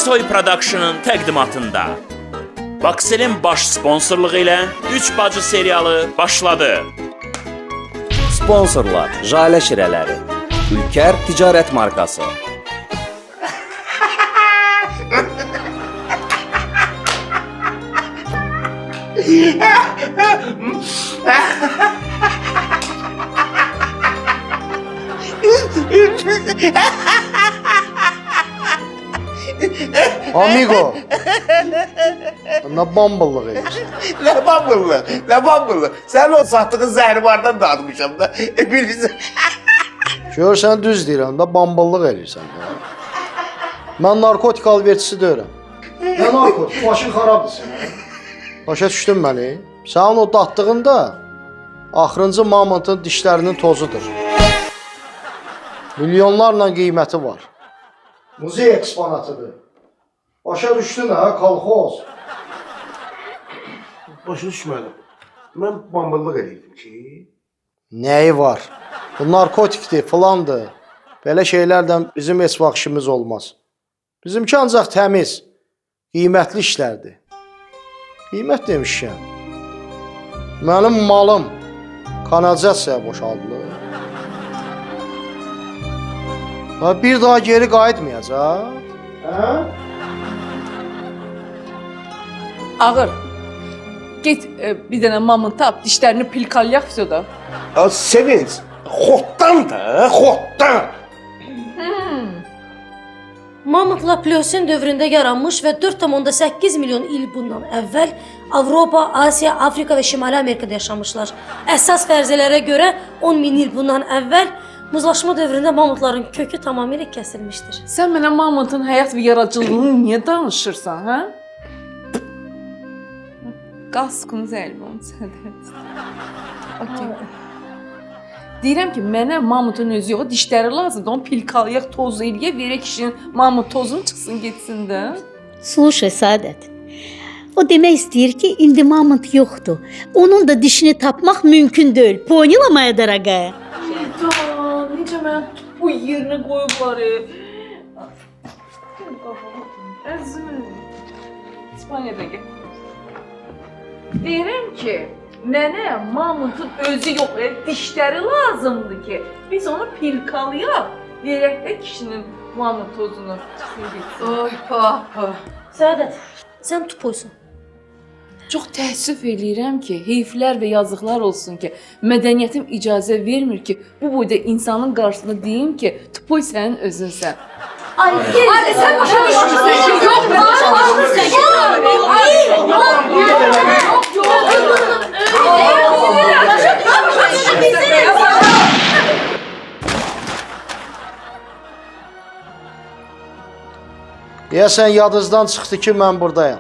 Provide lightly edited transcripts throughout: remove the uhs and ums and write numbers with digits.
Aksoy Production'ın təqdimatında Baksel'in baş sponsorluğu ilə 3 bacı serialı başladı. Sponsorlar Jale Şirələri, Ülker Ticarət Markası. Amigo. Ne bambalık edirsən? Ne bambıllı. Sen o sattığın zəhrimardan dağıtmışam da. Bilirsin. Görsən düz deyirəm də bambalık edirsən də. Mən narkotik alverçisi deyirəm. Nə narkotik? Başın xarabdır sən. Başa düşdün məni? Sənin o datdığında axırıncı mamıntın dişlərinin tozudur. Milyonlarla qiyməti var. Muzey eksponatıdır. Başa düşdün ha, kolxoz. Başa düşmədim. Mən bambıllıq edirdim ki. Nəyi var? Bu narkotikdir, filandır. Belə şeylərdən bizim heç vaxt işimiz olmaz. Bizimki ancaq təmiz, qiymətli işlərdir. Qiymət demişkən. Mənim malım kanalizasiyaya boşaldılır. Bir daha geri qayıtmayacaq. Hə? Ağır. Git bir dənə mamın tap, dişlərini pilkalayaq da. Sevinç. Xotdan da, xotdan. Mamutla Pliosen dövründə yaranmış və 4,8 milyon il bundan əvvəl Avropa, Asiya, Afrika və Şimali Amerikada yaşamışlar. Əsas fərzələrə görə 10 min il bundan əvvəl muzlaşma dövründə mamutların kökü tamamilə kəsilmişdir. Sən mənə mamutun həyat və yaradıcılığını niyə danışırsan, hə? Qaskınız əlbəm sədət. Okey. Deyirəm ki, mənə mamutun özü yox, dişləri lazımdır. Onu pilkalayaq, toz eləyə, verək kişinin mamut tozunu çıxsın, getsin də. Слушай, Saadet. O demək istəyir ki, indi mamut yoxdur. Onun da dişini tapmaq mümkün deyil. Poняла, моя дорогая? Necə mən bu yerinə qoyublar. Əzim. İspaniyadan gəl. Deyirəm ki, mənə mamutun özü yox, dişləri lazımdır ki, biz onu pilkalayaq, verək də kişinin mamut tozunu çıxsın getsin. Oy papa. Səadət, sən tupoysun. Çox təəssüf eləyirəm ki, heyflər və yazıqlar olsun ki, mədəniyyətim icazə vermir ki, bu boyda insanın qarşısında deyim ki, tupoy sənin özünsən. Ay, sən başa düşmüsən. Deyəsən yadınızdan çıxdı ki, mən buradayam.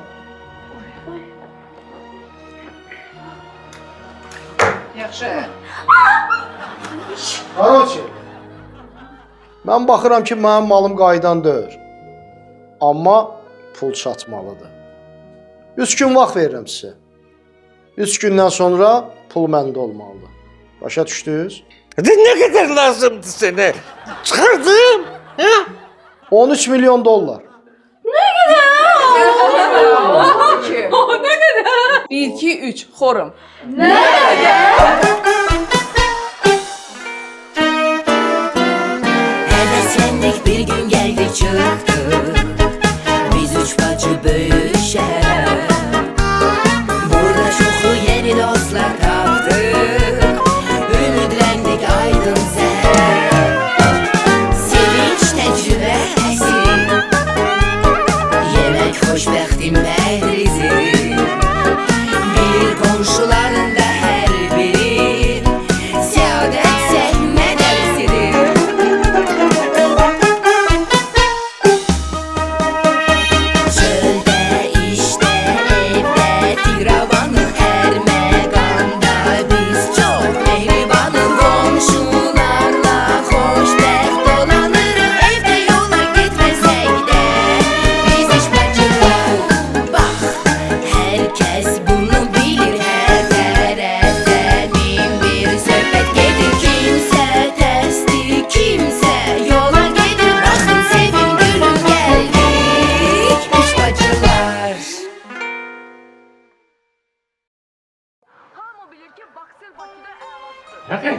Yaxşı. Qaroçi, mən baxıram ki, mənim malım qaydan deyil. Amma pul çatmalıdır. 3 gün vaxt verirəm sizə. 3 gündən sonra pul məndə olmalıdır. Başa düşdünüz? Ne kadar lazımdı sana? Çıkardım. 13 milyon dollar. Ne qədər? 1, 2, 3, xorum. Heveslendik bir gün geldi çıktı. Biz üç bacı böyük şehre. Burada çoxlu yeni dostlar tapdık. Ümidlendik aydın səhərə. Sevinç təcrübəsi. Yemək xoşbəxtim bəhrizi. Bir qonşuların da hər biri səadət səhnə dərsidir.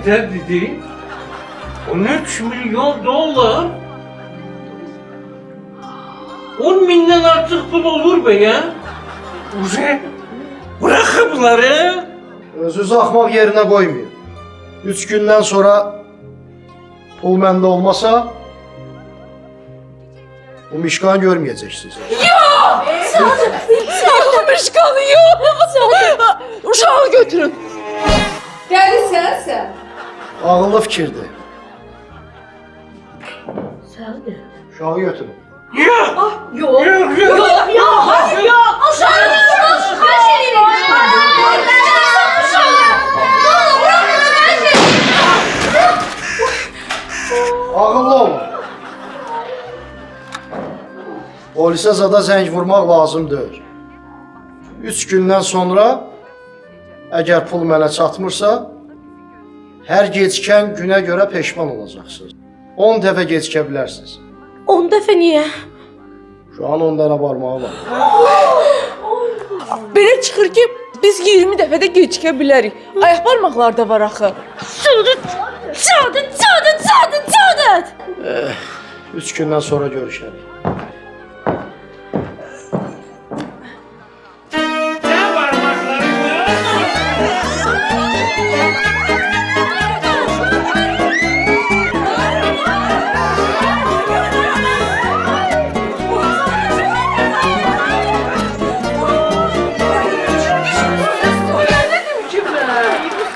kadar dedi? 13 milyon dolar. 10 binden artık pul olur be ya. Bırak bunları. Özünüzü axmaq yerinə qoymayın. 3 gündən sonra pul məndə olmasa bu mişqanı görməyəcəksiniz. Mışqanı yox. Uşağı götürün. Gəlirsən sən. Ağıllı fikirdir. Səadət. Uşağı götürün. Yok. Ağıllı olun. Polisə zada zəng vurmaq lazım deyil. 3 gündən sonra əgər pul mənə çatmırsa, hər gecikən günə görə peşman olacaqsınız. 10 dəfə gecikə bilərsiniz. 10 dəfə niyə? Şu an 10 dənə barmağı var. Belə çıxır ki, biz 20 dəfə də gecikə bilərik. Ayaq barmaqlar da var axı. Səadət! 3 gündən sonra görüşərik.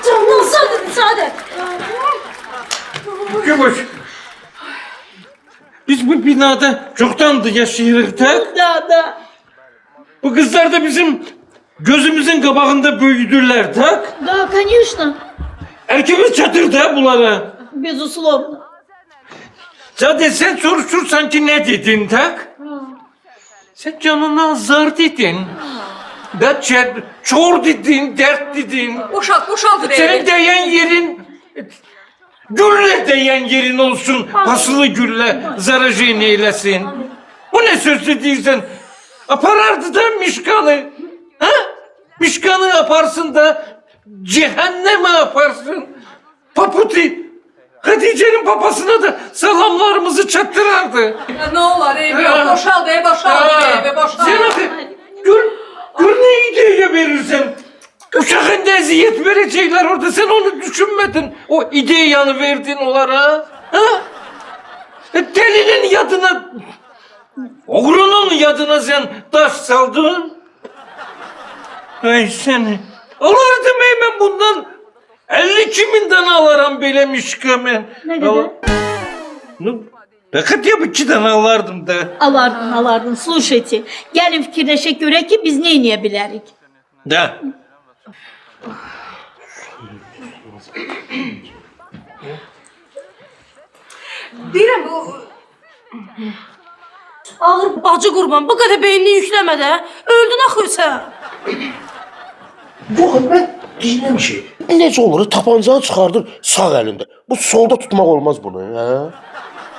Candan Səadət! Gümüş. Biz bu binada çoktandır yaşayırıq tak. Da. Bu kızlar da bizim gözümüzün kabağında büyüdüler tak. Да, конечно. Erkimiz çatır da bunlara. Безусловно. Zaten sen soruşursan ki ne dedin tak? Sen canına zar dedin. Da çor dedin, dert dedin. Boşaldır Senin değen yerin gülle değen yerin olsun. Pasılı gülle zarajı neylesin. Bu ne sözlü değilsen? Aparardı da mişkanı. Ha? Mişkanı yaparsın da cehenneme yaparsın. Paputi. Hatice'nin papasına da salamlarımızı çattırardı. Ne olar ev yok. Boşaldı ev, Sen abi gör ne ideye verirsen. Uşağın da eziyet verecekler orada, sen onu düşünmedin. O ideyanı verdin onlara. Ha? Delinin yadına, oğrunun yadına sen taş saldın. Ay seni. Alardım hemen bundan 52 binden alaram böyle mişkamı. Ne kadar? Fakat ya 2 tane alardım da. Alardın. Слушайте. Gəlin fikirləşək görək ki, biz nə edə bilərik. Da. Deyirəm bu Ağır bacı qurban, bu qədər beynini yükləmə də. Öldün axı sən. Yox, mən deyirəm ki, necə olur, tapancanı çıxardır sağ əlində. Bu solda tutmaq olmaz bunu, hə?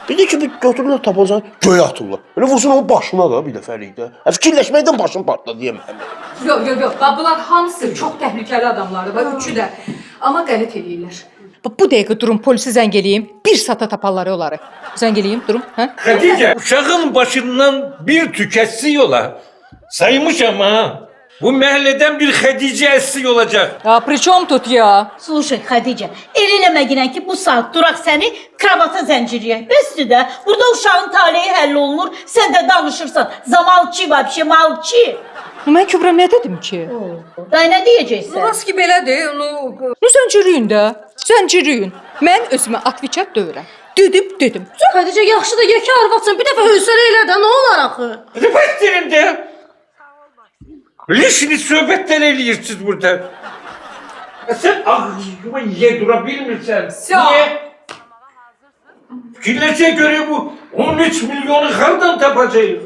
Bir də ki, bir götürürlər tapancanı göyə atırlar. Elə vursun onun başına da bir dəfəlikdə. Fikirləşməkdən başım partladı deyəməm. Yox. Bunlar hamısı çox təhlükəli adamlardır. Bax üçü də. Amma qələt eləyirlər. Bu dəqiqə durum polisi zəng eləyim. Bir saata taparlar onları. Zəng eləyim, durum, hə? Hatice, uşağın başından bir tüketsi yola. Saymış ama. Bu mahalleden bir Hatice essi olacak. Ya priçom tut ya? Слушай, Xədicə, el eləməginə ki, bu saat duraq səni kravata zəncirləyək. Bəsdir də, burada uşağın taleyi həll olunur, sən də danışırsan. Zamalçı, vəbşi, malçı. Mən Kübra nə dedim ki? Day nə deyəcəksən? Rast ki belədir, onu zəncirləyin də. Zəncirləyin. Mən özümə atviçat döyürəm. Dedim. Xədicə, yaxşı da yekə arvatsan, bir dəfə hövsələ elə də, nə olar axı? Rıfat derim de. Lişini söhbetler eliyorsunuz burada. Ya sen aklıma ye durabilmirsen. Niye? Fikirleşe göre bu 13 milyonu hardan tapacağız?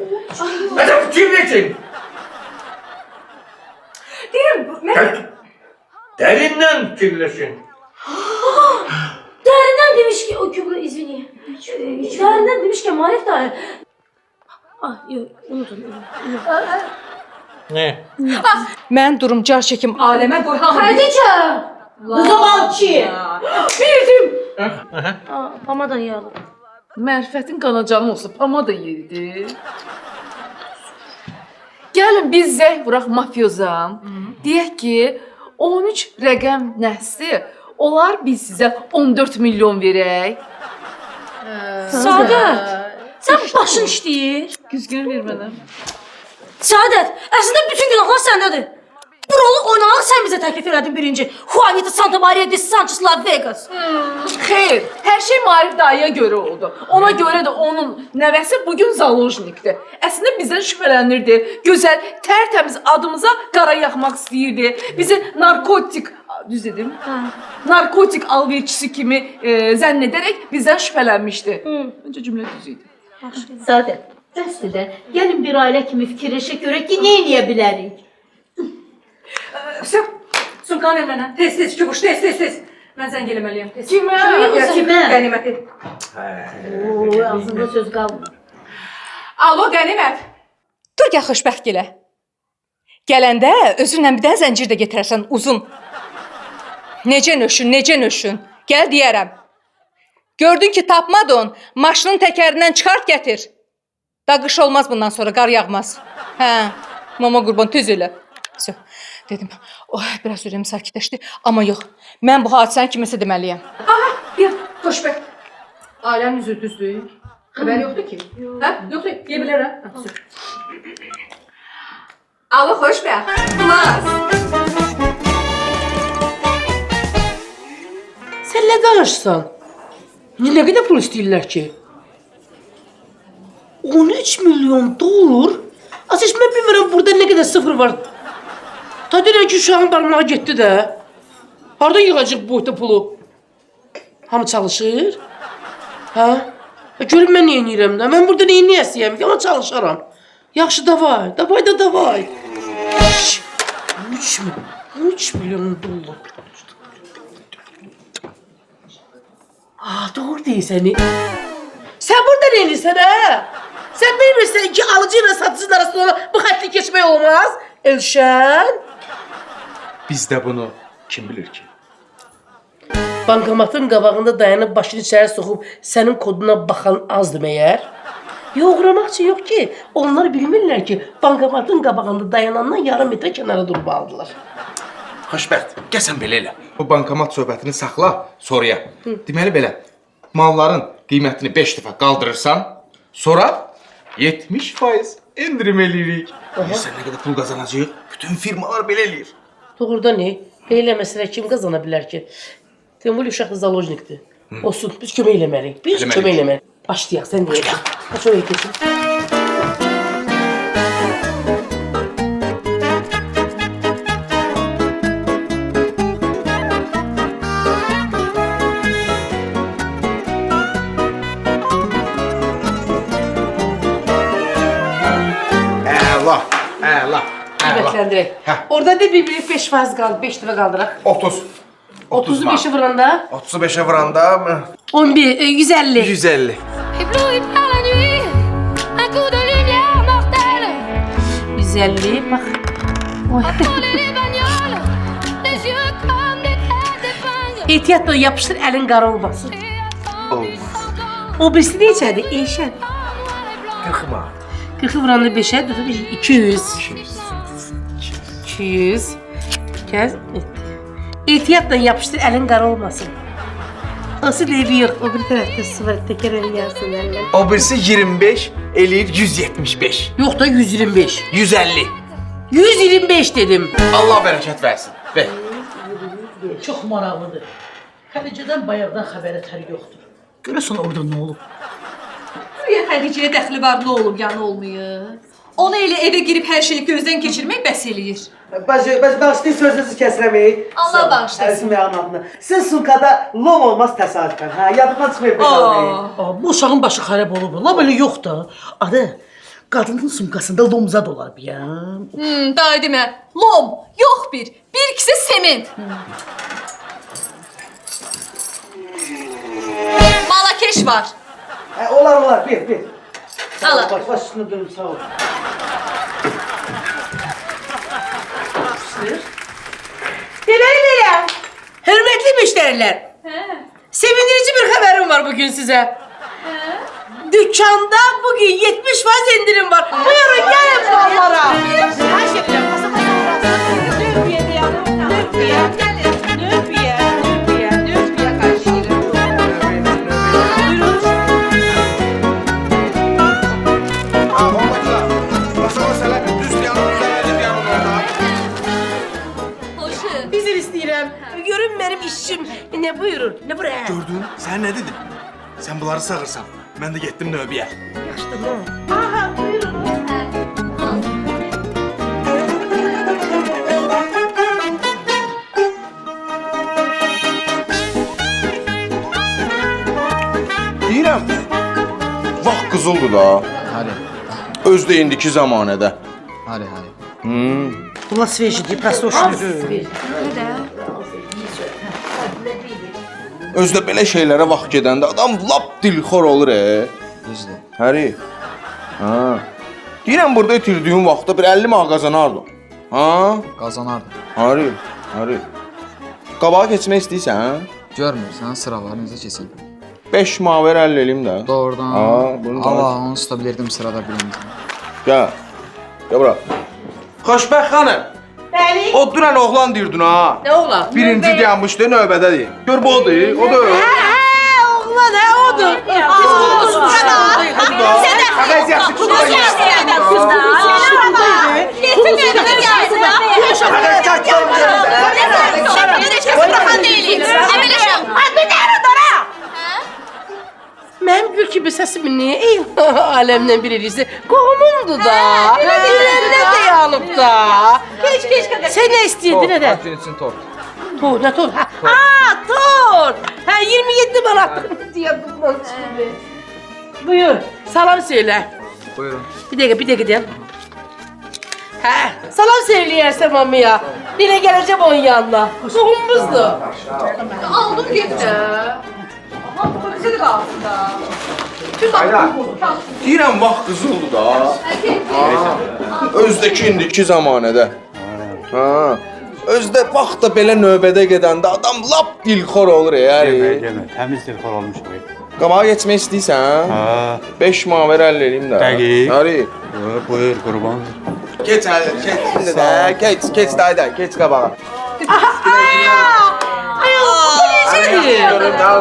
Hadi fikirleşin. Deyirəm, Derinden fikirleşin. Dərindən demiş ki, o Kübra, izvini. Dərindən demiş ki, Marif dayı. Yox, unutun. Ne? mən durum car çəkim aləmə qoy hamı. Xədicə! Zavalçı. Bildim. Pamadan yağlı. Mərifətin qanacanı olsa pamada yeridir. Gəlin biz zəng vuraq mafyozam. Deyək ki, 13 rəqəm nəsi? Olar biz sizə 14 milyon verək. Saadət, sən başın işləyir. Güzgün ver mənə. Saadət, əslində bütün günahlar səndədir. Bu rolu oynamaq sən bizə təklif elədin birinci. Juanita Santa Maria de Sanchez La Vegas. Xeyr, hər şey Marif dayıya görə oldu. Ona görə də onun nəvəsi bugün Zalojnikdir. Əslində bizdən şübhələnirdi. Gözəl, tərtəmiz adımıza qara yaxmaq istəyirdi. Bizi narkotik, düz dedim? Narkotik alverçisi kimi zənn edərək bizdən şübhələnmişdi. Məncə cümlə düz idi. Saadət, əslində, gəlin bir ailə kimi fikirləşək görək ki, nə edə bilərik? Все, sumkanı ver mənə. Tez, çubuş, tez. Mən zəng eləməliyəm. Kimə? Kimə? Qəniməti. Ağzında söz qalmır. Alo, Qənimət. Dur gəl xoşbəxt gələ. Gələndə özünlə bir dənə zəncir də gətirərsən uzun. Necə nöşün? Gəl deyərəm. Gördün ki tapmadın, maşının təkərindən çıxart gətir. Da qış olmaz bundan sonra, qar yağmaz. Hə, mama qurban tüz elə. Все. Dedim, biraz ürəyim sakitləşdi, amma yox. Mən bu hadisəni kiməsə deməliyəm. Aha, bir xoşbəxt. Ailənin üzrü düzdür. Xəbər yoxdur ki? Hə? Yoxdur, deyə bilərəm. Alo, xoşbəxt. Plus. Sən nə danışsan? Nə qədər pul istəyirlər ki? 13 milyon dolar? Ateş, mən bilmirəm burada nə qədər sıfır var. Ta deyirəm ki, uşağın barmağı getdi də. Harada yığacaq bu boyda pulu? Hamı çalışır? Hə? Görün mən nə edirəm də. Mən burada nə edəyəm? Amma çalışaram. Yaxşı, davay. 13 milyon dolar. Doğru deyirsən. Sən burada nə edirsən, hə? Sən bilmirsən ki, alıcı ilə satıcının arasında bu xətti keçmək olmaz? Elşən? Bizdə bunu kim bilir ki? Bankomatın qabağında dayanıb başını içəri soxub sənin koduna baxan azdır məyər? Yoxlamaq üçün yox ki, onlar bilmirlər ki, bankomatın qabağında dayanandan yarım metrə kənara durub aldılar. Xoşbəxt, gəlsən belə elə. Bu bankomat söhbətini saxla, sonraya. Deməli belə, malların qiymətini 5 dəfə qaldırırsan, sonra 70% endirim eləyirik. Bilirsən nə qədər pul qazanacağıq? Bütün firmalar belə eləyir. Doğrudan ne? Belə məsələ kim qazana bilər ki? Temul uşaq zalojnikdir. Olsun, biz kömək eləməliyik. Kömək eləməliyik. Başlayaq, sən deyək. Kaç oraya keçin. Əla. Qiymətlendirək. Orada da bir 5% qaldı, 5 dəfə qaldıraq. 30. 30'u 5'e vuranda? 30'u 5'e vuranda mı? 11, 150. 150. Güzelliği bak. Ehtiyatla yapıştır, elin qara olmasın. Olmaz. O birisi ne içerdi? Eşen. 40 mı? 40'ı vuranda 5'e, 200. 200. Kez. Ehtiyatla yapıştır, elin qara olmasın. Asıl evi yok, o bir tarafta su var, teker eli yansın eller. O birisi 25, eləyir 175. Yok da 125. 150. 125 dedim. Allah bərəkət versin. Ver. Çox maraqlıdır. Xədicədən bayaqdan xəbərə tər yoxdur. Görəsən orada nə olub? Buraya Xədicəyə dəxli var, nə olub, ya nə olmayıb? Onu elə evə girib hər şeyi gözdən keçirmək bəs eləyir. Bağışlayın sözünüzü kəsirəm. Allah bağışlasın. Əzizim anlatını. Sizin sulkada lom olmaz təsadüfən. Ha, yadımdan çıxmayıb qalmayın. Bu uşağın başı xarab olub. La belə yox da. Adı, qadının sumkasında lomza dolar bir ya. Daha demə, lom, yox bir kisə sement. Malakeş var. Olar, bir. Ala. Baş üstüne dönüm, sağ ol. Demək eləyəm. Hürmetli müşteriler. Sevindirici bir haberim var bugün size. Dükkanda bugün 70% indirim var. Buyurun gelin mallara. Bizir istəyirəm. Görün benim işim. Ne buyurun? Ne buraya? Gördün? Sen ne dedin? Sen bunları sağırsan. Ben de gittim nöbiye. Aha buyurun. Deyirəm, vaxt qızıldı da. Hadi, Öz də indiki zamanədə. hadi. Bunlar свежий, простой. Özdə belə şeylərə vaxt gedəndə adam lap dilxor olur Düzdür. Həri. Ha. Deyirəm burada itirdiyim vaxtda bir 50 manat qazanardım. Ha? Qazanardı. Həri. Qabağa keçmək istəyirsən? Görmürsən sıralar necə keçin. 5 manat ver 50 eləyim də. Doğrudan. Bunu Allah onu tutabilirdim sırada biləmdim. Gəl. Gəl bura. Xoşbəxt xanım. Bəli. O duran oğlan deyirdin ha. Ne oğlan? Birinci dayanmışdı növbədədir. Gör bu odur, o da o. Oğlan he odur. Biz bunu susturalım. Sen de həvəz yaxşı kız. Mənim gül kimi səsimi niyə ey aləmdən bir eləyirsə? Qohumumdur da. Ürəndən də yanıb da. Keç qədər. Sən nə istəyirdin nədə? Gün üçün tort. Tor, nə tor? Tor. Hə 27 manat deyə bundan çıxdı. Buyur, salam söylə. Buyurun. Bir dəqiqə deyəm. Hə, salam söyləyərsən mamaya. Dilə gələcəm onun yanına. Qohumumuzdur. Aldım getdi. Aha, bu bizə də qalsın da. Deyirəm vaxt qızıldı da. Özdəki indiki zamanədə. Ha. Özdə vaxt da belə növbədə gedəndə adam lap dilxor olur yəni. Demə, təmiz dilxor olmuş bu. Qabağa keçmək istəyirsən? Ha. 5 manat ver 50 eləyim də. Dəqiq. Həri. Buyur qurban. Keç hələ, keç indi də. Keç dayda, keç qabağa. Ay Allah, bu necədir?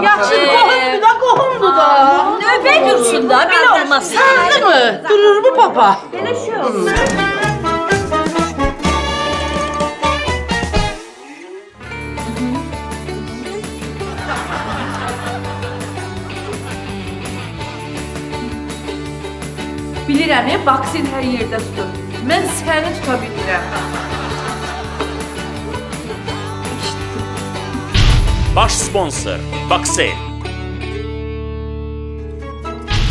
Yaxşı, qohumdur da, qohumdur da. Növbə dursun da, belə olmaz. Sağlı mı? Durur mu papa? Belə şey olsun. Bilirəm, bax sən hər yerdə tutun. Mən səni tuta bilmirəm. Baş sponsor Baksel.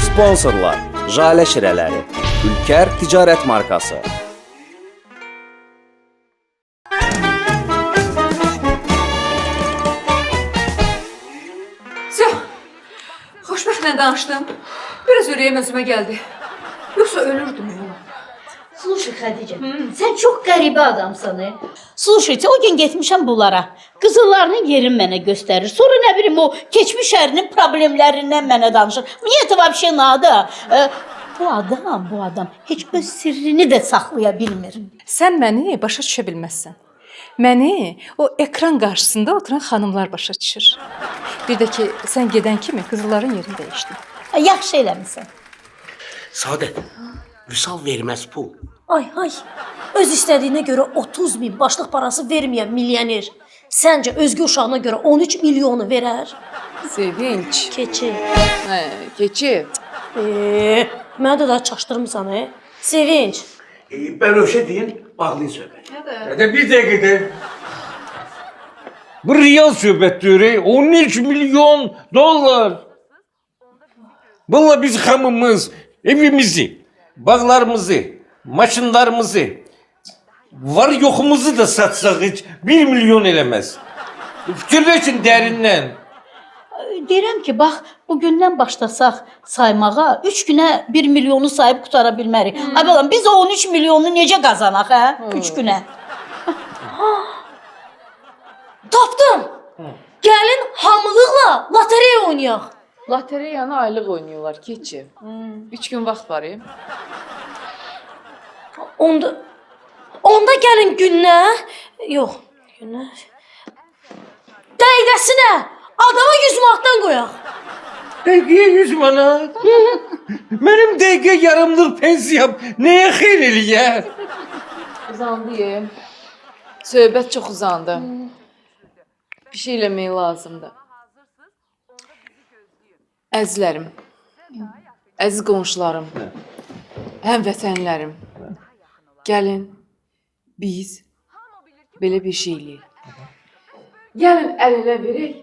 Sponsorlar: Jale Şirələri, Ülker Ticarət Markası. Xoşbəxtlə danışdım. Biraz ürəyim özümə gəldi. Yoxsa ölürdüm oğlum. Слушай Xədicə, sən çox qəribə adamsan. Слушайте, o gün getmişəm bunlara. Qızıllarının yerini mənə göstərir. Sonra nə bilim o keçmiş ərinin problemlərindən mənə danışır. Мне это вообще надо. Bu adam heç öz sirrini də saxlaya bilmir. Sən məni başa düşə bilməzsən. Məni o ekran qarşısında oturan xanımlar başa düşür. Bir də ki, sən gedən kimi qızılların yerini dəyişdin. Yaxşı eləmisən. Saadət, Vüsal verməz pul. Ay, öz istədiyinə görə 30 bin başlıq parası verməyən milyoner. Səncə özgə uşağına görə 13 milyonu verər? Sevinç. Keçi. Keçi. Mənə də daha çaşdırmısan, Sevinç. Ben öşe deyin, bağlayın söhbət. Hadi bir dakika. Bu real söhbətdir. 13 milyon dolar. Vallahi biz hamımız evimizi, bağlarımızı, maşınlarımızı, var yoxumuzu da satsaq heç 1 milyon eləməz. Fikirləşin dərindən. Deyirəm ki, bax, bugündən başlasaq saymağa 3 günə 1 milyonu sayıb qutara bilmərik. Ay balam, biz o 13 milyonu necə qazanaq, 3 günə? Tapdım. Gəlin hamılıqla lotereya oynayaq. Lotereyanı aylıq oynayırlar, keçi. 3 gün vaxt var. Onda gəlin günə, yox, günə. Dəqiqəsinə adama 100 manatdan qoyaq. Dəqiqəyə 100 manat. Mənim dəqiqə yarımlıq pensiyam nəyə xeyr eləyər? Uzandı. Söhbət çox uzandı. Bir şey eləmək lazımdır. Əzizlərim, əziz qonşularım, həmvətənlərim, gəlin biz belə bir şey eləyək. Gəlin əl-ələ verək,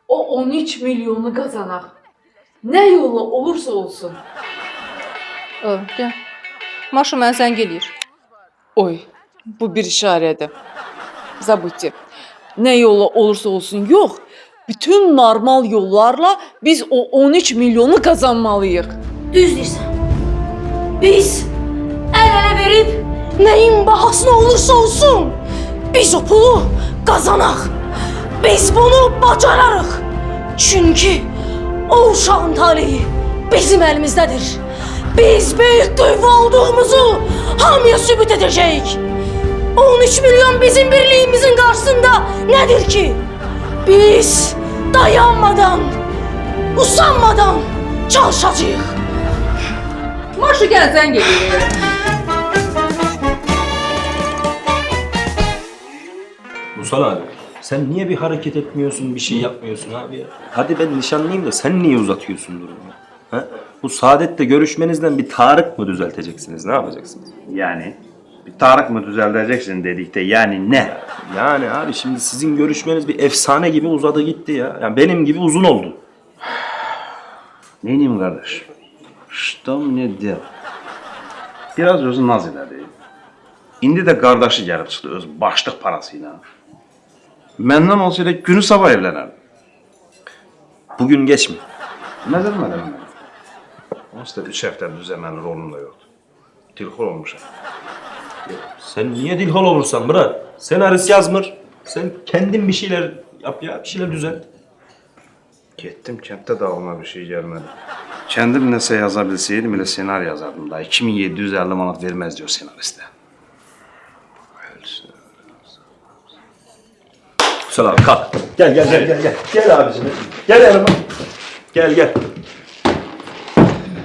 o 13 milyonu qazanaq. Nə yolla olursa olsun. Gəl. Maşa mənə zəng eləyir. Oy, bu bir işarədir. Zabudьте. Nə yolla olursa olsun yox, bütün normal yollarla biz o 13 milyonu qazanmalıyıq. Düz deyirsən. Biz əl-ələ verib nəyin bahasına olursa olsun biz o pulu qazanaq. Biz bunu bacararıq. Çünki o uşağın taleyi bizim əlimizdədir. Biz böyük qüvvə olduğumuzu hamıya sübut edəcəyik. 13 milyon bizim birliğimizin qarşısında nədir ki? Biz dayanmadan, usanmadan çalışacağıq. Maşa gəl zəng eləyir. Musal abi, sen niye bir hareket etmiyorsun, bir şey yapmıyorsun abi ya? Hadi ben nişanlıyım da sen niye uzatıyorsun durumu? Ha? Bu Saadet'le görüşmenizden bir Tarık mı düzelteceksiniz, ne yapacaksınız? Yani bir Tarık mı düzelteceksin dedik de yani ne? Yani abi şimdi sizin görüşmeniz bir efsane gibi uzadı gitti ya. Yani benim gibi uzun oldu. Ne diyeyim kardeş? Что мне делать? Biraz özü naz elədi. İndi də qardaşı gəlib çıxdı öz başlıq parasıyla. Məndən olsaydı günü sabah evlənərdi. Bugün geç mi? Nəzər mənəm mən? Onsuz da 3 həftə düzəməli rolum da yoxdur. Dilxor olmuşam. Sen niye dilhol olursan bırak. Senarist yazmır. Sen kendin bir şeyler yap ya, bir şeyler düzelt. Getdim, kənddə də ağlıma bir şey gəlmədi. Kəndim nəsə yaza bilsəydim, elə senari yazardım da. 2750 manat verməz diyor senaristə. Musal abi kalk. Gel. Gel abicim. Gel yanıma. Gel.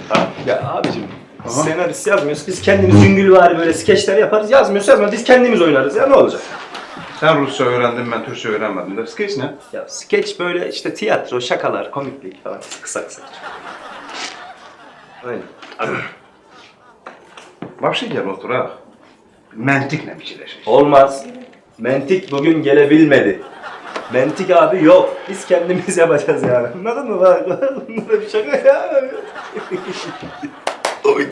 Ha, ya abicim. Senarist yazmıyoruz. Biz kendimiz hüngülvari böyle skeçler yaparız. Yazmıyoruz. Biz kendimiz oynarız ya, ne olacak? Sen Rusça öğrendin, ben Türkçe öğrenmedim de. Skeç ne? Ya skeç böyle işte tiyatro, şakalar, komiklik falan. Kısa. Aynen. Başka gel otur ha. Məntiqlə fikirləşək. Olmaz. Mentik bugün gelebilmedi. Mentik abi yok. Biz kendimiz yapacağız yani. Anladın mı? Bak, bunlar bir şaka ya. Oy.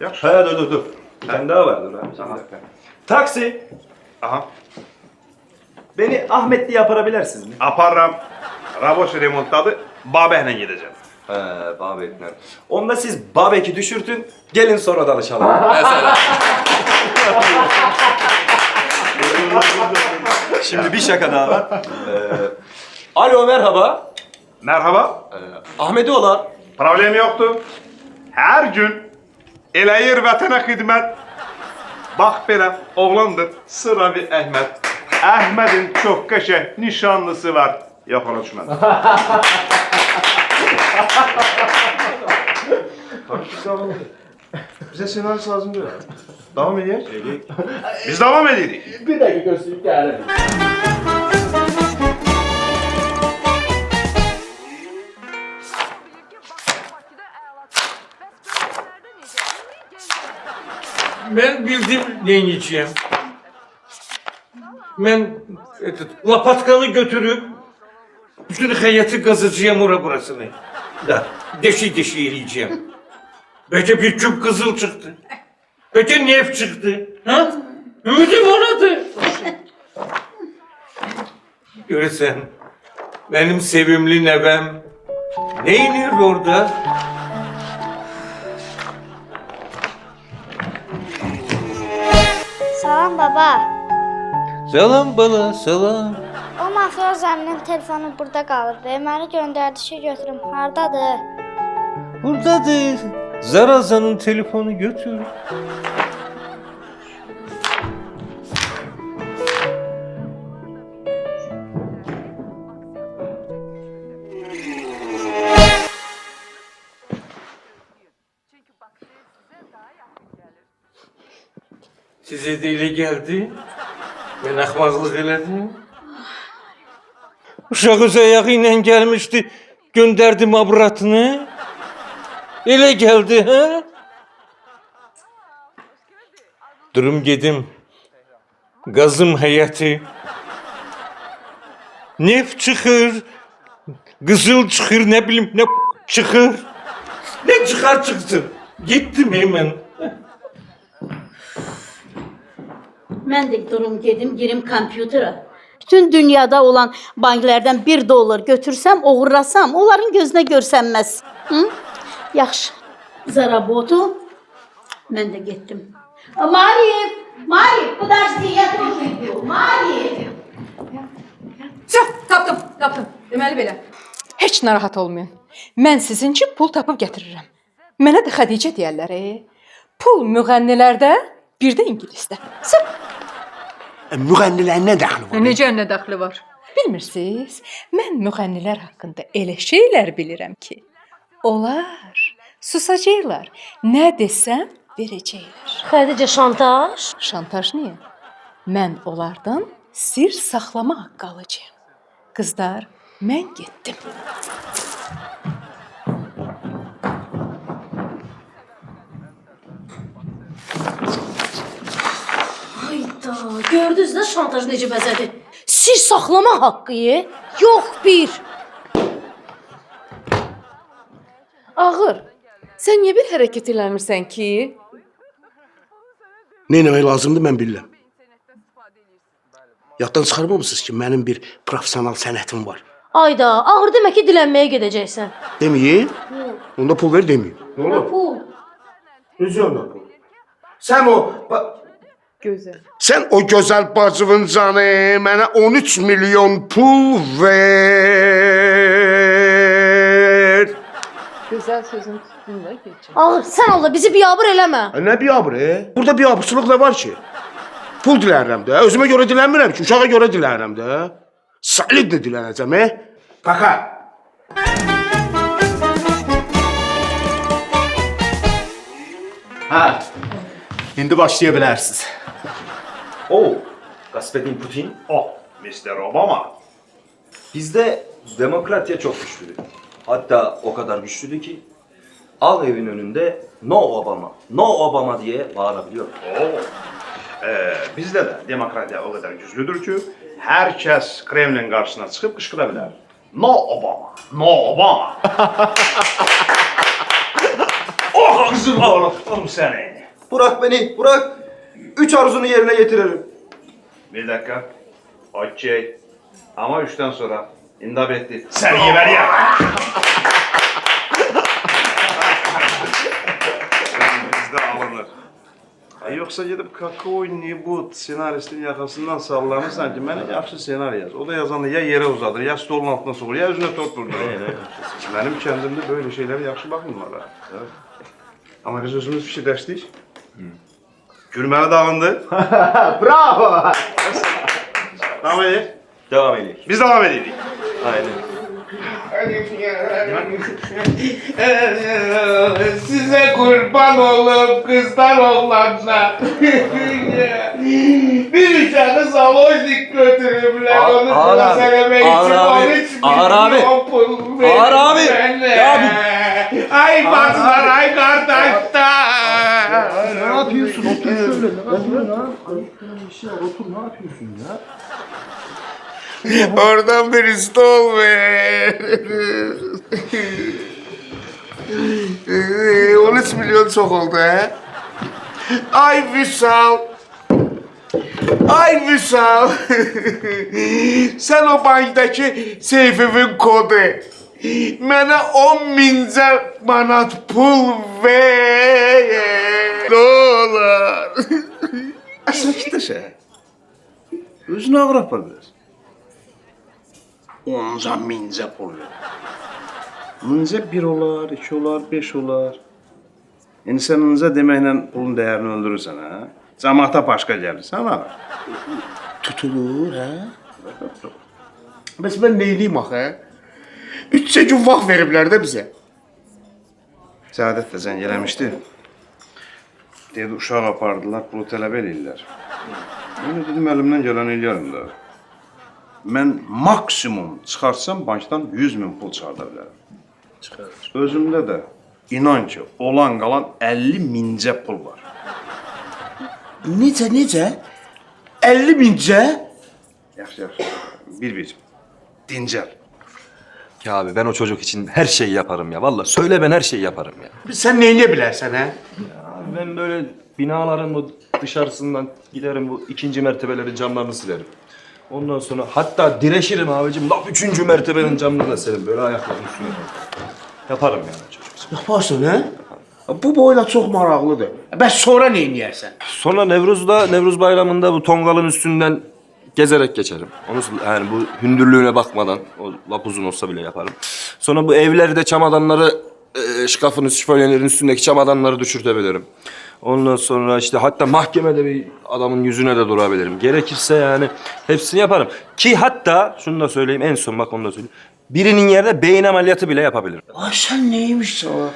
Yaxşı. Ha dur. Bir tane daha var dur abi. Taksi. Aha. Beni Ahmetli'ye aparabilirsiniz mi? Aparram. Raboş remontladı. Babəklə gedəcəm. He, Babek'ler. Onda siz Babek'i düşürtün, gelin sonra danışalım. Mesela. Şimdi bir şaka daha var. Alo merhaba. Merhaba. Ahmet'i olan. Problem yoktu. Her gün eləyir vətənə xidmət. Bax belə, oğlandır, sıra bir Əhməd. Əhmədin çox qəşəng nişanlısı var. Yox, ona düşmədim. Bize senarist lazım değil. Devam ediyoruz. Biz devam edirik. Bir dakika gösterip gelelim. Ben bildim neyineceğim. Ben lapatkanı götürüp bütün hayatı gazacağım burasını. Da deşi eleyeceğim. Belki bir küp kızıl çıktı. Belki neft çıktı. Ha? Ümidim onadır. Görürsen benim sevimli nebem ne inir orada? Baba, Salam bala, salam. o Mahsur Zəminin telefonu burada qalıb. Məni göndərdi ki, götürüm. Hardadır? Buradadır. Zaraza'nın telefonu götür. Size de elə gəldi. Mən axmaqlıq elədim. Uşaq öz ayağı ilə gəlmişdi, göndərdim abratını. Elə gəldi, hə? Durum gedim. Qazım həyəti. Neft çıxır. Qızıl çıxır, nə bilim, nə çıxır. Nə çıxar çıxsın. Getdim hemen. Mən də durum gedim, girim kompüterə. Bütün dünyada olan banklərdən $1 götürsəm, oğurlasam, onların gözünə görsənməz. Hı? Yaxşı. Zarabotu. Mən də getdim. Marif, подожди, я тоже иду. Marif. Tapdım. Deməli belə. Heç narahat olmayın. Mən sizin üçün pul tapıb gətirirəm. Mənə də Xədicə deyərlər. Pul müğənnilərdə, bir də ingilisdə. Müğənnilərin nə dəxli var? Necə nə dəxli var? Bilmirsiniz? Mən müğənnilər haqqında elə şeylər bilirəm ki, onlar susacaqlar. Nə desəm verəcəklər. Xədicə şantaj? Şantaj niyə? Mən onlardan sir saxlama haqqı alacağam. Qızlar, mən getdim. Hayda, gördünüz də şantaj necə bəzədir? Sir saxlama haqqı, yox bir. Ağır. Sən niyə bir hərəkət eləmirsən ki? Nə etmək lazımdır mən bilirəm. Yaddan çıxarmamısınız ki, mənim bir professional sənətim var. Ayda, ağır demək ki, dilənməyə gedəcəksən. Deməyin? Onda pul ver deməyin. Nə olur? Pul. Necə onda pul? Sən o... Gözəl. Sən o gözəl bacımın canı mənə 13 milyon pul ver. Gözəl sözün tutdun da keçin. Ağır, sən Allah bizi biyabır eləmə. Nə biyabır? Burada biyabırçılıq nə var ki? Pul dilənirəm də. Özümə görə dilənmirəm ki, uşağa görə dilənirəm də. Solidlə dilənəcəm, Paka. Hə. İndi başlaya bilərsiniz. Господин Putin. Mr. Obama. Bizde demokrasiya çok güçlüdür. Hatta o kadar güçlüdür ki Al evin önünde No Obama, No Obama diye bağırabiliyor. Bizdə də demokratiya o qədər güclüdür ki, hər kəs Kremlin qarşısına çıxıb qışqıra bilər. No Obama, No Obama. Qızım oğlum səni. Bırak beni, bırak. 3 arzunu yerine getiririm. Bir dakika. Okey. Ama 3'ten sonra. İndab etti. Səni yeməliyəm. Bizdə alınır. Yoxsa gedib kaka oynayıb bu senaristin yaxasından sallanırsan ki, mənə yaxşı senari yaz. O da yazanda ya yerə uzadır, ya stolun altına soğur, ya üzünə top vurdur. Mənim kəndimdə böyle şeylərə yaxşı baxmırlar. Amma biz özümüz fikirləşdik. Gülməni dağındı. Bravo! Devam edelim. Devam edelim. Biz devam edelim. Aynen. Size kurban olup kızlar oğlanlar. Bir uçağı salojnik götürürler. Onu sana söylemek için 13 milyon pul verir. Ağır abi. Ay bacılar, ay kardeşler. Ne yapıyorsun? Otur şöyle. Ne yapıyorsun ha? Bir şey var. Otur ne yapıyorsun ya? Oradan bir stol ver. 13 milyon çok oldu he. Ay Vüsal. Ay Vüsal. Sen o banktaki seyfimin kodu. Mənə 10.000 manat pul ver. Ne olur. Sakitləşə. Özünü ağır apar biraz. Onca mince pul ver. Mince 1 olar, 2 olar, 5 olar. Yani sen mince deməklə pulun değerini öldürürsən, ha? Cəmaata başqa gəlirsən, ha? Tutulur, hə? Bəs mən neyliyim axı? 3 gün vaxt veriblər də bizə. Səadət də zəng eləmişdi. Dedi, uşaq apardılar, pulu tələb eləyirlər. Mən də dedim, əlimdən gələn eləyərəm də. Mən maksimum çıxarsam bankdan 100.000 pul çıxarda bilərəm. Özümdə də inan ki, olan qalan 50 mincə pul var. Necə? 50 mincə? Yaxşı. Bir. Dincəl. Ya abi ben o çocuk için her şeyi yaparım ya. Vallahi söyle ben her şeyi yaparım ya. Sən neyini bilərsən, hə? Abi ben böyle binaların bu dışarısından giderim bu 2. mertebelerin camlarını silerim. Ondan sonra hatta direşirim abicim. Laf 3. mertebenin camını da silerim. Böyle ayaklarım üstüne. Yaparım yani çocuk. Yaparsın, hə? Bu boyla çox maraqlıdır. Bəs sonra nə edərsən? Sonra Nevruz bayramında bu tongalın üstünden gezerek geçerim. Onu yani bu hündürlüğüne bakmadan, o lap uzun olsa bile yaparım. Sonra bu evlerde çamadanları, şkafın, şifonyelerin üstündeki çamadanları düşürtebilirim. Ondan sonra işte hatta mahkemede bir adamın yüzüne de durabilirim. Gerekirse yani hepsini yaparım. Ki hatta şunu da söyleyeyim en son bak onu da söyleyeyim. Birinin yerine beyin ameliyatı bile yapabilirim. Ay sən neymişsən o?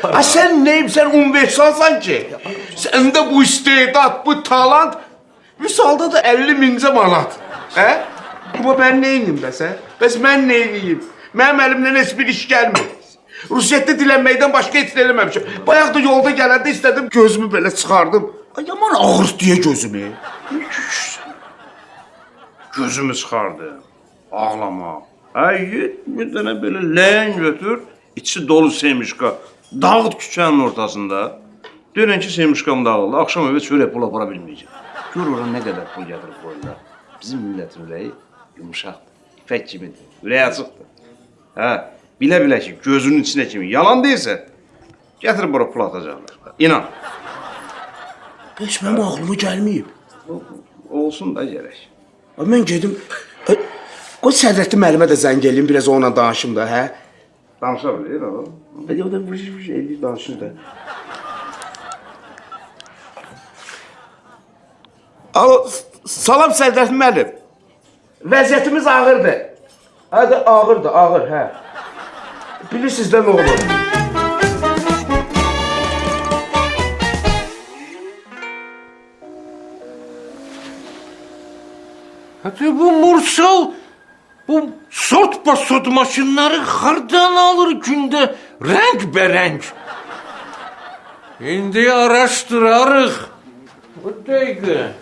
Ay sən neyim? Sən universalsan ki. Səndə bu istedad, bu talant, misalda da 50 mincə manat. Hə? Amma mən neyim bəsə? Bəs mən neyim? Mənim əlimdən heç bir iş gəlmir. Rusiyyətdə dilənməkdən başqa heç nə eləməmişim. Bayaq da yolda gələndə istədim, gözümü belə çıxardım. Ay yaman ağır deyə gözümü. Gözümü çıxardı. Ağlama. Ay git bir dənə belə leğen götür, içi dolu semişka. Dağıt küçənin ortasında. Dönən ki semişkam dağıldı. Akşam evə çörək pul apara bilməyəcəm. Gör ora nə qədər pul gətirib qoyurlar. Bizim millətin ürəyi yumuşaqdır, ipək kimidir, ürəyi açıqdır. Hə, bilə ki, gözünün içinə kimi yalan deyilsə, gətirib bura pul atacaqlar. İnan. Heç mənim ağlıma gəlməyib. Olsun da gərək. Mən gedim, qoy Sədrəttin müəllimə də zəng eləyim, biraz onunla danışım da, hə? Danışa bilir, o. Hadi o da bir şey eləyir, danışır da. Alo, salam Sədrəttin müəllim. Vəziyyətimiz ağırdır. Hadi ağır, hə. Bilirsiniz də nə olur. Hadi bu Mursal, bu sort basot maşınları hardan alır günde renk berenk. Şimdi araştırarıq. Bu dakika.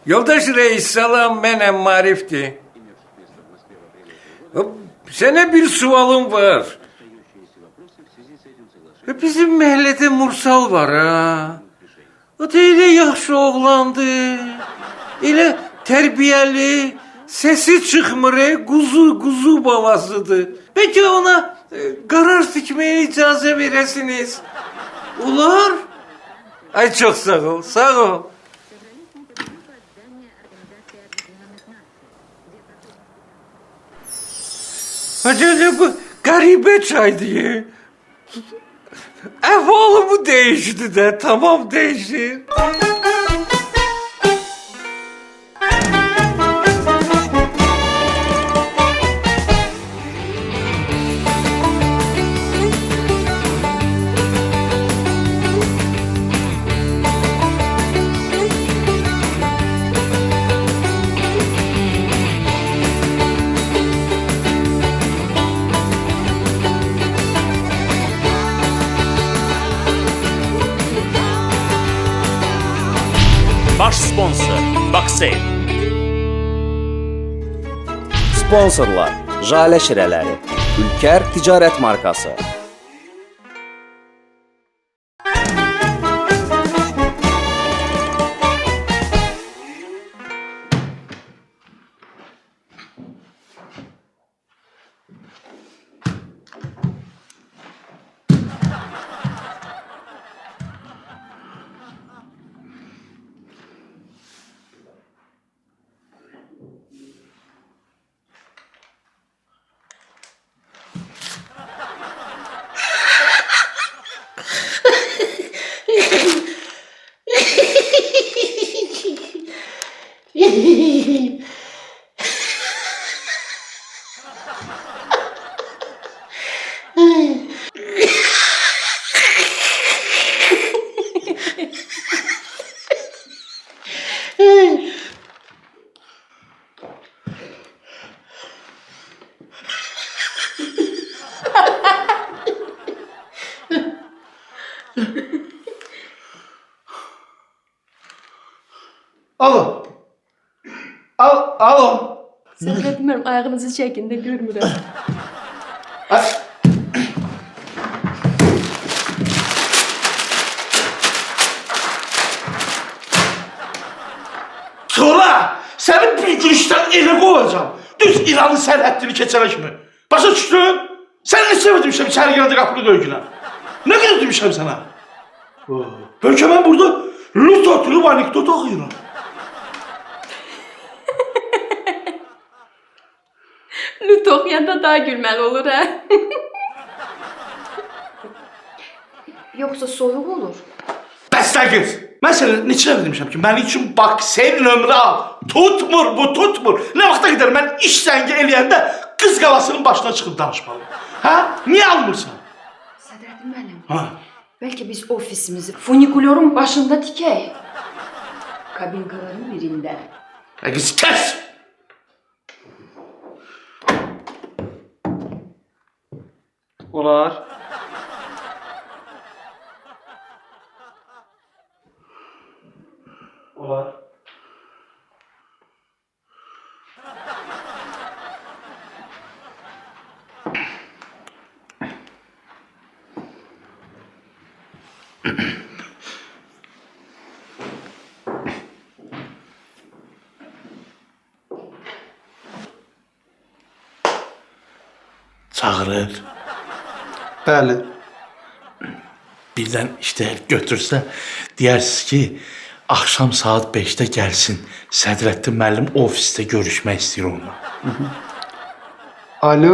Yoldaş reis salam, mənəm Marif'ti. Sana bir sualım var. Bizim məhəllədə Mursal var ha. O da elə yaxşı oğlandı. Elə tərbiyəli, sesi çıxmır, quzu balasıdır. Peki ona qarar tikməyə icazə verəsiniz. Olar? Ay çox sağ ol. Hadi bu garibə çaydı. Əhvalımı değişti de, tamam değişir. Baş sponsor Baksel. Sponsorlar Jale Şirələri, Ülker Ticarət Markası. Alo. Sədrət müəllim, ayağınızı çəkin də görmürəm. Sonra səni bir gülüşdən elə qovacam. Düz İranın sərhəddini keçənə kimi. Başa düşdün? Sən nə sevdirmişəm içəri girəndə qapını döygünə? Nə qədər demişəm sənə? Bəlkə mən burada lut oturub anekdot oxuyuram. Lüt oxuyanda daha gülməli olur, hə? Yoxsa soyuq olur. Bəslə qız. Mən sənə neçə dəfə demişəm ki, mənim üçün baksel nömrə al. Tutmur bu, tutmur. Nə vaxta qədər mən iş zəngi eləyəndə qız qalasının başına çıxıb danışmalıyım. Hə? Niyə almırsan? Sədrətin müəllim, Ha? bəlkə biz ofisimizi funikulyörün başında tikək. Kabinkaların birində. Qız kəs! Olar. Olar. Çağırır. Bəli. Birdən işlər götürsə, deyərsiniz ki, axşam saat 5-də gəlsin. Sədrəttin müəllim ofisdə görüşmək istəyir onunla. Alo.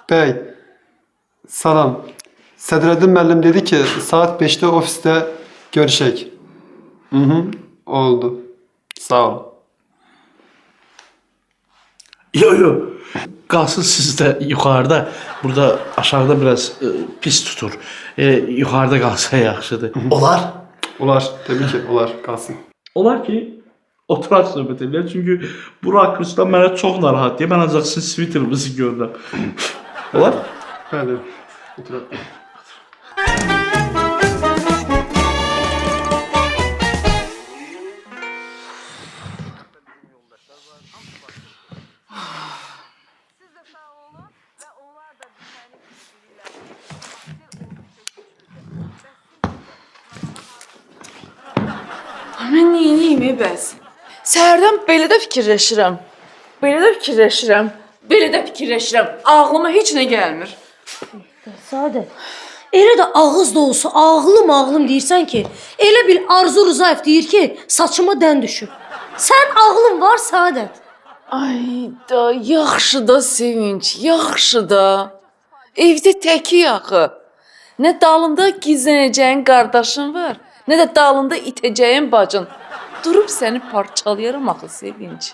Bəy. Salam. Sədrəddin müəllim dedi ki, saat 5-də ofisdə görüşək. Oldu. Sağ ol. Yo. Qalsın sizdə yuxarıda, burada aşağıda biraz pis tutur. Yuxarıda qalsa yaxşıdır. Olar? Olar. Təbii ki, olar. Qalsın. Olar ki, oturaq söhbət edirlər. Çünki bu rakursdan mənə çox narahat deyir. Mən ancaq sizin sviterinizi görürəm. Olar? Bəli. Oturaq. Mən neyiniyim bəs? Səhərdən belə də fikirləşirəm. Ağlıma heç nə gəlmir. Sadə. Elə də ağız dolusu ağlım deyirsən ki, elə bil Arzu Rızayev deyir ki, saçıma dən düşüb. Sən ağlın var Saadət. Ay da, yaxşı da Sevinç, yaxşı da. Evdə təki axı. Nə dalında gizlənəcəyin qardaşın var, nə də dalında itəcəyin bacın. Durub səni parçalayaram axı Sevinç.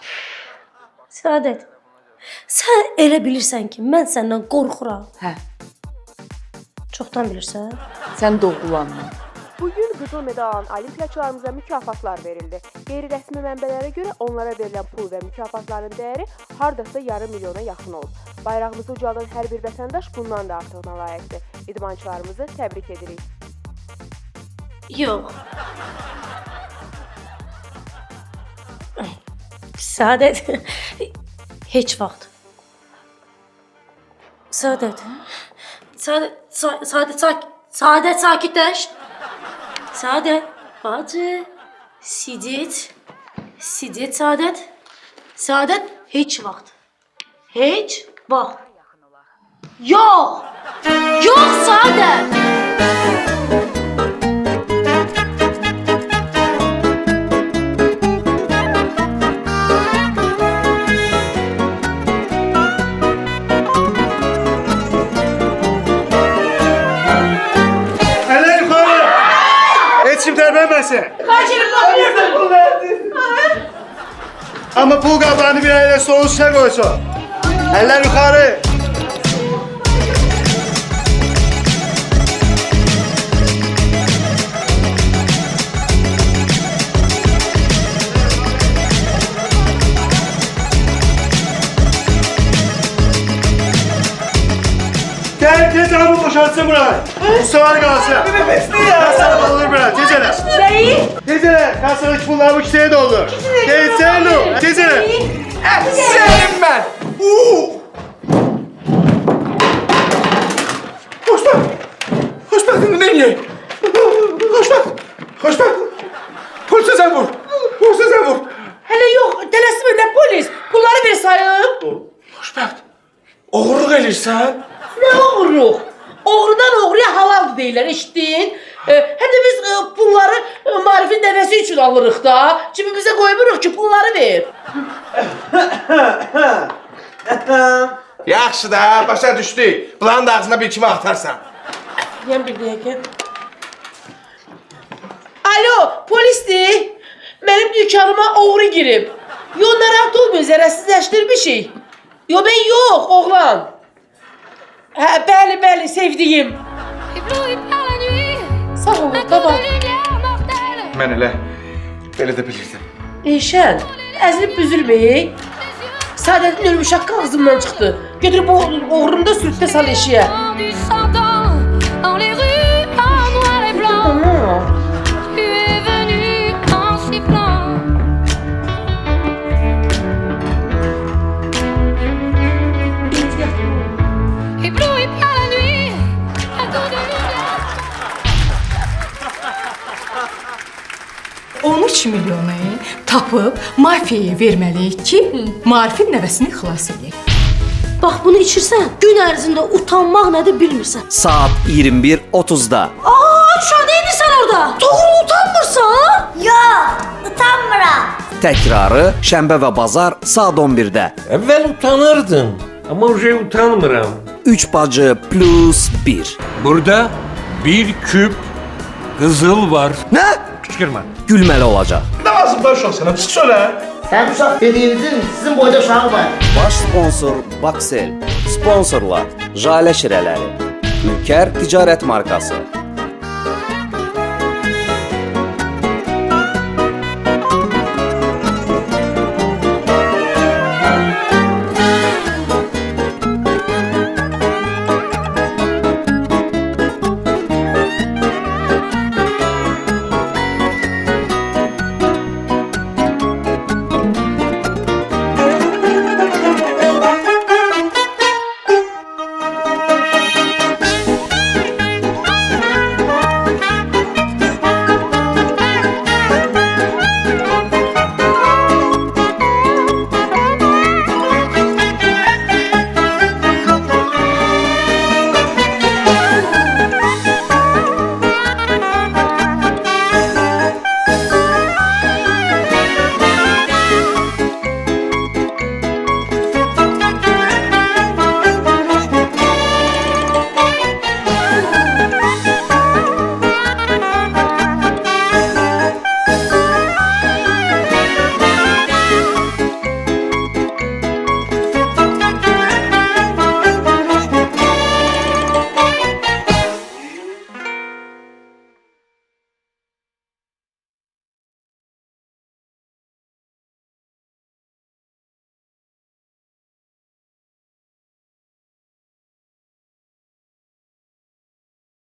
Saadət, sən elə bilirsən ki, mən səndən qorxuram. Hə. Çoxdan bilirsən? Sən doğulanma. Bugün qızıl medal alan olimpiyaçılarımıza mükafatlar verildi. Qeyri-rəsmi mənbələrə görə onlara verilən pul və mükafatların dəyəri hardasa yarım milyona yaxın olub. Bayrağımızı ucaldan hər bir vətəndaş bundan da artığına layiqdir. İdmançılarımızı təbrik edirik. Yox. Saadət, heç vaxt. Saadət, sakitləş. Saadət, bacı, Saadət. Saadət, heç vaxt. Yox, Saadət. Tərpənməsin. Amma pul qablarını bir ailə stolun üstünə qoysun. Əllər yuxarı. Gəlin tez hamı boşa kalsın buraya. Mustafa kalsın. Kasada doldur buraya. Tezene. Neyi? Tezene. Kasadaki pullar bu kiseye doldur. Tezene. Tezene. Senin ben. Hoşbəxtini nereye? Hoşbəxt. Polise sen vur. Polise sen vur. Hele yok, tələsmə, nə polis? Pulları ver sayım. Hoşbəxt. Oğurluq elirsən? Nə oğurluq? Oğrudan oğruya halaldır deyirlər, eşitdin? Hadi biz pulları Marifin nəvəsi üçün alırıq da. Cibimizə qoymuruq ki, pulları ver. Yaxşı da, başa düşdük. Bunların da ağzına bir kimi atarsan. Yan bir dəqiqə. Alo, polisdir. Mənim dükkanıma oğru girib. Yo, narahat olmayın, zərərsizləşdirmişik. Yo, ben yox, oğlan. Hə, bəli, sevdiyim. Sağ ol, baba. Mən elə, belə də bilirdim. Eyşən, əzilib büzülməyək. Saadətin ölmüş haqqı ağzımdan çıxdı. Götürüb bu oğrunu da sürtdə sal eşiyə. Tamam. 13 milyonu tapıb mafiyaya verməliyik ki, Marifin nəvəsini xilas edək. Bax bunu içirsən, gün ərzində utanmaq nədir bilmirsən. Saat 21:30-da. Uşaq neyirsən orada? Doğru utanmırsan? Yox, utanmıram. Təkrarı şənbə və bazar saat 11-də. Əvvəl utanırdım, amma uje utanmıram. 3 bacı plus 1. Burada bir küp qızıl var. Nə? Qışqırma. Gülməli olacaq. Nə lazım da uşaq sənə? Çıx söylə. Sən uşaq dediyinizin sizin boyda uşağı var. Baş sponsor Baksel. Sponsorlar Jale Şirələri. Ülker Ticarət Markası.